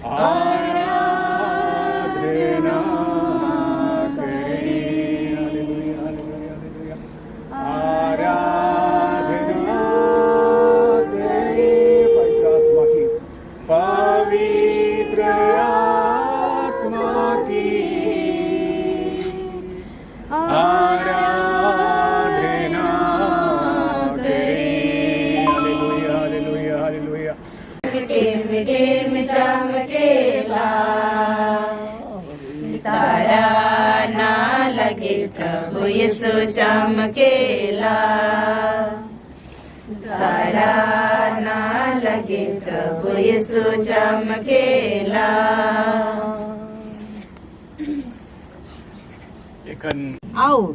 आराधना करें। Hallelujah hallelujah hallelujah. आराधना करें पवित्र आत्मा की आराधना करें। Hallelujah hallelujah hallelujah. टिम चमकेला तारा ना लगे प्रभु यीशु चमकेला, तारा ना लगे प्रभु यीशु चमकेला। और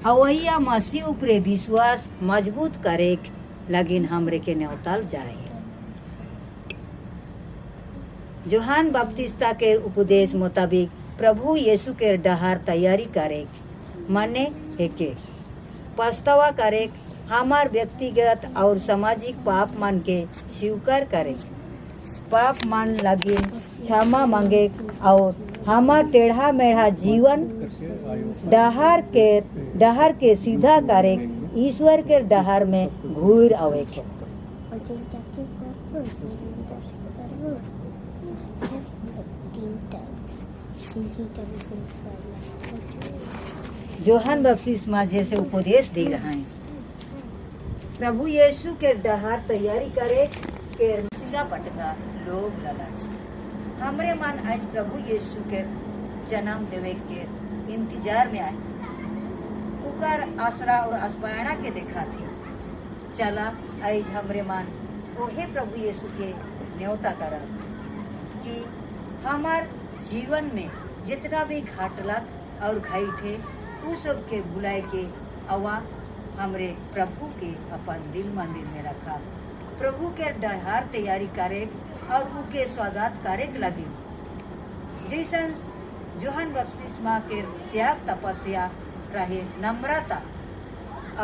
अवैया मसीह उपरे विश्वास मजबूत करे लगिन हमरे के न्योताल जाए। जोहान बपतिस्ता के उपदेश मुताबिक प्रभु यीशु के डहार तैयारी करे माने है के पछतावा करे, हमार व्यक्तिगत और सामाजिक पाप मान के स्वीकार करे, पाप मान लगे क्षमा मांगे और हमार टेढ़ा मेढ़ा जीवन डहार के सीधा करे, ईश्वर के डहार में घूर आवे। जोहान बपतिस्मा जैसे उपदेश दे रहा है, प्रभु यीशु के डहार तैयारी करे के सिंगा पटका लोग लालच। हमरे मन आज प्रभु यीशु के जन्म देवे के इंतजार में आए, उकर आसरा और आस्पायना के देखा थी। चला आज हमरे मन ओहे प्रभु यीशु के न्योता करा कि हमार जीवन में जितना भी घाटलक और घाई थे उस सब के बुलाए के अवा हमरे प्रभु के अपन दिल मंदिर में रखा, प्रभु के डहार तैयारी करे और उनके स्वागत करे लगे। जैसन जोहान बपतिस्मा के त्याग तपस्या रहे, नम्रता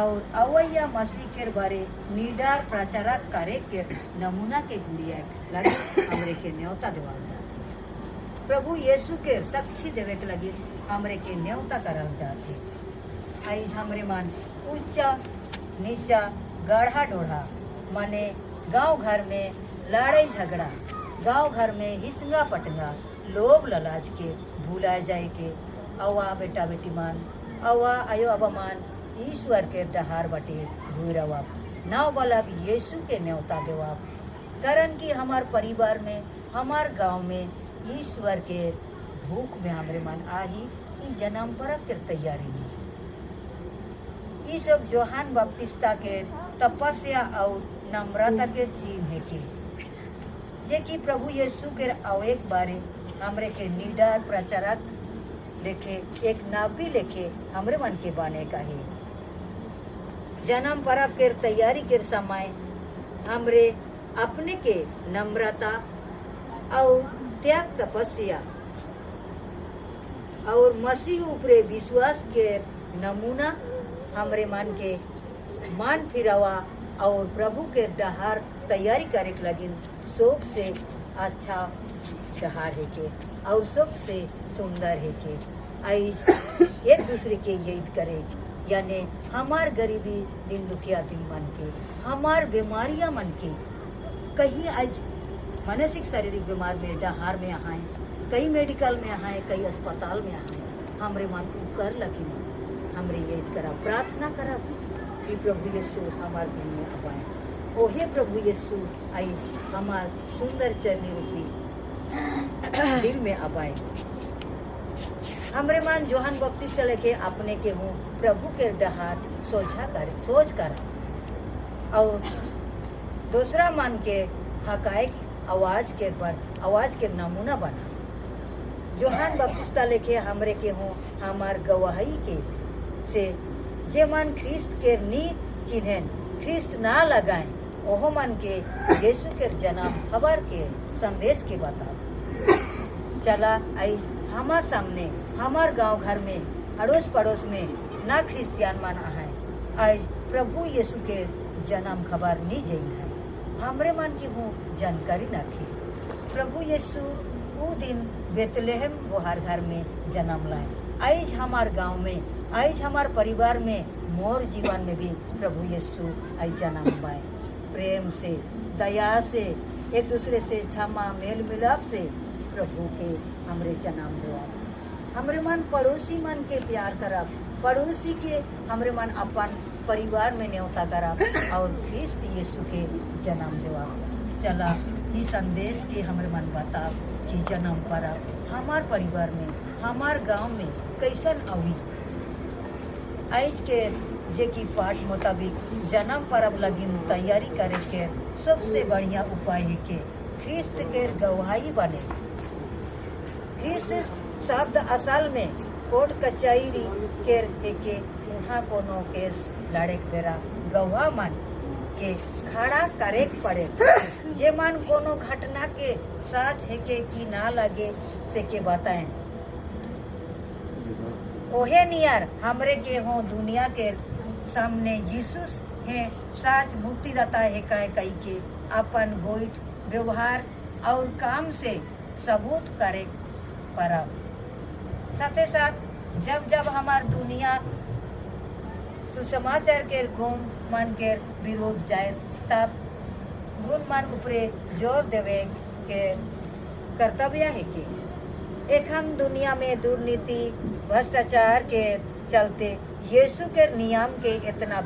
और अवैया मसीह के बारे निडर प्रचार करे के नमूना के गुड़िया लगे हमरे के न्योता देवल जाते। प्रभु यीशु के साक्षी देवे के लगे हमरे के न्योता करल जाते। आज हमरे मन ऊंचा नीचा गढ़ा डोढ़ा माने गांव घर में लड़ाई झगड़ा, गांव घर में हिसंगा पटंगा लोभ ललाज के भूला जाए के अवा बेटा बेटी मान अवा आयो अबमान ईश्वर के डहार बटे घूरवा नाव बालक यीशु के न्योता देवा करन की हमार परिवार में हमार गांव में ईश्वर के भूख में हमरे मन आही ई जन्म परब के तैयारी में। ये सब जोहान बपतिस्ता के तपस्या और नम्रता के चिन्ह है के जे कि प्रभु यीशु के आवेक बारे हमरे के निडर प्रचारक लेखे एक नाबी लेखे हमरे मन के बने का है। जन्म परब के तैयारी के समय हमरे अपने के नम्रता और त्याग तपस्या और मसीह उपरे विश्वास के नमूना हमरे मन के मान फिरावा और प्रभु के डहार तैयारी करे लगिन सबसे अच्छा डहार है के और सबसे सुंदर है के आई एक दूसरे के याद करे, यानी हमार गरीबी दिन दुखिया दिन मन के हमार बीमारियां मन के कहीं आज मानसिक शारीरिक बीमार में डहार में आए, कई मेडिकल में आए, कई अस्पताल में आए, हमरे मन को कर लगी हमरे याद करा प्रार्थना करा कि प्रभु यीशु हमार दिल में आए। ओहे प्रभु यीशु आई हमार सुंदर चरनी रूपी दिल में आए। हमरे मन जोहान बपतिस्ता लेके अपने के हूँ प्रभु के डहार सोच कर और दूसरा मन के हकायक आवाज के नमूना बना। जोहान बपतिस्ता लेके हमरे के हूँ हमार गवाही के से जे मन ख्रिस्त के नी चिन्हन ख्रिस्त ना लगाएं ओहो मन के यीशु के जन्म खबर के संदेश के बता। चला आई हमार सामने हमार गांव घर में अड़ोस पड़ोस में ना ख्रिस्तियान मन आए, आज प्रभु यीशु के जन्म खबर नहीं जई है, हमरे मन की हूँ जानकारी रखे। प्रभु यीशु वो दिन बेतलेहम गोहार घर में जन्म लाए। आज हमार गांव में, आज हमार परिवार में, मोर जीवन में भी प्रभु यीशु आज जन्म पाए। प्रेम से, दया से, एक दूसरे से क्षमा मेल मिलाप से प्रभु के हमरे जन्म हुआ। हमरे मन पड़ोसी मन के प्यार करब, पड़ोसी के हमरे मन अपन परिवार में न्योता करब और ख्रिस्त यीशु के जन्म देवा। चला ई संदेश के हमरे मन बताब कि जन्म परब हमार परिवार में, हमार गांव में कैसन अवी। आज के जे की पाठ मुताबिक जन्म परब लगी तैयारी करे के सबसे बढ़िया उपाय है के ख्रिस्त के गवाही बने। ख्रिस्त शब्द असल में कोर्ट कचहरी के वहाँ कोनो केस लड़े बेरा गवाह मन के खड़ा करे पड़े। जे मन कोनो घटना के सच है के की ना लगे से के बताएं। ओहे नियर हमरे के हो दुनिया के सामने यीशु है सच मुक्तिदाता है कई के अपन गोइठ व्यवहार और काम से सबूत करे परब। साथे साथ जब जब हमार दुनिया सुसमाचार के गुण मन के विरोध जाए तब गुण मन ऊपरे जोर देवे के कर्तव्य है कि एखन दुनिया में दुर्नीति भ्रष्टाचार के चलते यीशु के नियम के इतना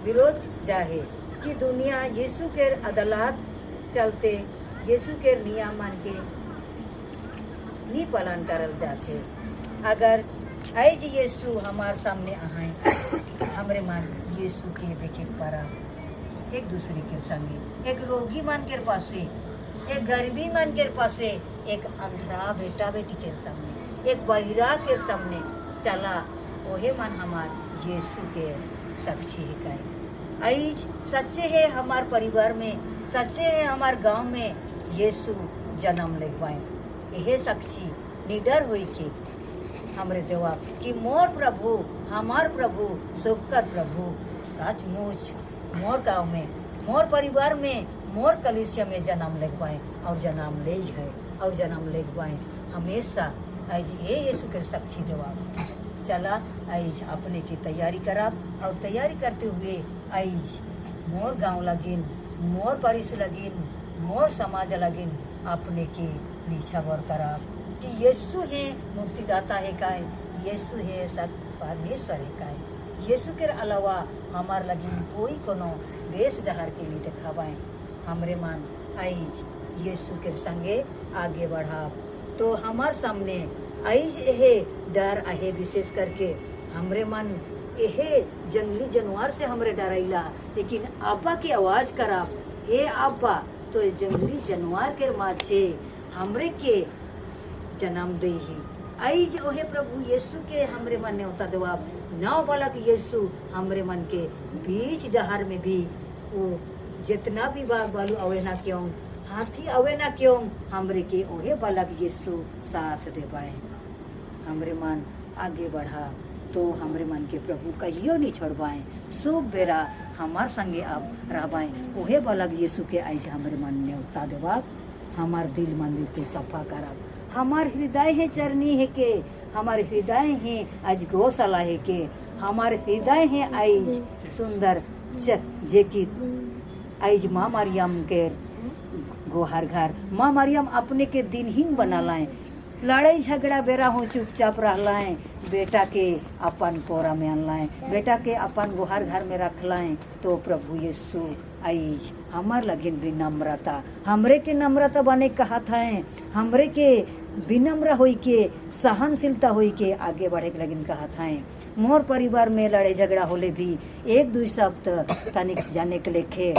विरोध जाहे कि दुनिया यीशु के अदालत चलते यीशु के नियम मन के नी पालन करल जाते। अगर आज यीशु हमार सामने आए हमरे मन यीशु के देखे पड़ा एक दूसरे के संगे, एक रोगी मन के पासे, एक गरीबी मन के पासे, एक अंधरा बेटा बेटी के सामने, एक बहिरा के सामने चला ओहे मन हमार यीशु के साक्षी है कहे। आज सच्चे है हमार परिवार में, सच्चे है हमार गांव में यीशु जन्म ले पाए। यह साक्षी निडर हुई के हमरे देवा कि मोर प्रभु, हमार प्रभु, सबकर प्रभु सचमुच मोर गांव में, मोर परिवार में, मोर कलीसिया में जन्म ले पाए और जन्म ले है और जन्म ले पाए हमेशा। आज ये यीशु के साक्षी देवा। चला आज अपने की तैयारी कराब और तैयारी करते हुए आज मोर गांव लगिन, मोर परिस लगिन, मोर समाज लगिन अपने की नीचा बर कराब कि यीशु है मुक्तिदाता है काहे, यीशु है सत परमेश्वर है काहे। यीशु के अलावा हमार लगिन कोई कोनो देश दहार के लिए दिखावाएं। हमरे मन आज यीशु के संगे आगे बढ़ा तो हमार सामने आज यह डर आहे विशेष करके हमरे मन यह जंगली जानवर से हमरे डराइला, लेकिन अब्बा की आवाज करा हे अब्बा तो जंगली जानवर के माचे हमरे के जन्म दे ही। आज ओहे प्रभु यीशु के हमरे मन ने होता जवाब नौ बालक यीशु हमरे मन के बीच डहर में भी वो जितना भी बाग बालू अवे ना क्यों, हाथी अवे ना क्यों, हमरे के ओहे बालक यीशु साथ दे पाए। हमरे मन आगे बढ़ा तो हमरे मन के प्रभु कहियो नहीं छोड़वाए। शुभ बेरा हमार संगे अब रहबाए। ओहे बालक यीशु के आज हमरे मन ने उता देवा। हमार दिल मंदिर के सफा करब, हमार हृदय है चरनी है के, हमार हृदय है आज गौशाला है के, हमार हृदय है आज सुंदर जे की आज माँ मरियम के गोहर घर। माँ मरियम अपने के दिनहीन बना लाए, लड़ाई झगड़ा बेरा हो चुपचाप रह लाए, बेटा के अपन कोरा में आन लाए, बेटा के अपन गोहर घर में रख लाए। तो प्रभु यीशु आज हमार लगिन विनम्रता, हमरे के नम्रता बने कहा था, हमरे के विनम्र होई के सहनशीलता होई के आगे बढ़े के लगिन कहा था। मोर परिवार में लड़ाई झगड़ा होले भी एक दो शब्द तनिक जाने के लेखे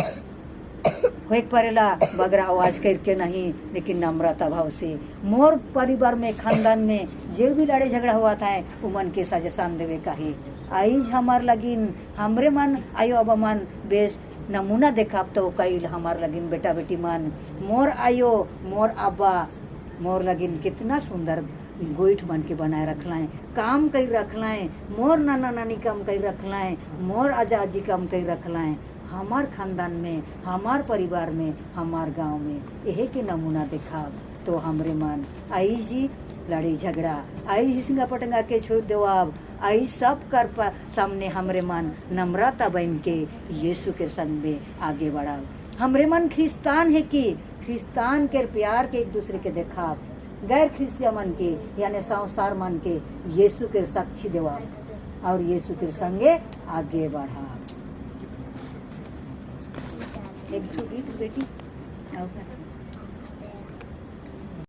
होए पड़ेला, बगरा आवाज करके नहीं, लेकिन नम्रता भाव से। मोर परिवार में खानदान में जो भी लड़ाई झगड़ा हुआ था वो मन के सजेशन देवे काहे। आइज हमार लगिन हमरे मन आयो अब मन बेस नमूना देखा तो कई हमार लगिन बेटा बेटी मन मोर आयो मोर अब्बा मोर लगिन कितना सुंदर गोइठ बन के बनाए रखलाएं, काम कई रखलाएं, मोर नाना नानी काम कई रखलाएं, मोर आजा आजी काम कई रखलाएं। हमार खानदान में, हमार परिवार में, हमार गांव में यही के नमूना दिखाब तो हमरे मन आई जी लड़ी झगड़ा आई हिंगा पटंगा के छोड़ देवाब आई सब कर सामने हमरे मन नम्रता बन के यीशु के संग में आगे बढ़ाब। हमरे मन ख्रिस्तान है कि ख्रिस्तान के प्यार के एक दूसरे के देखाब, गैर ख्रिस्तिया मन के यानी संसार मन के यीशु के साक्षी देवाब और यीशु के संगे आगे बढ़ाब। एक गीत बेटी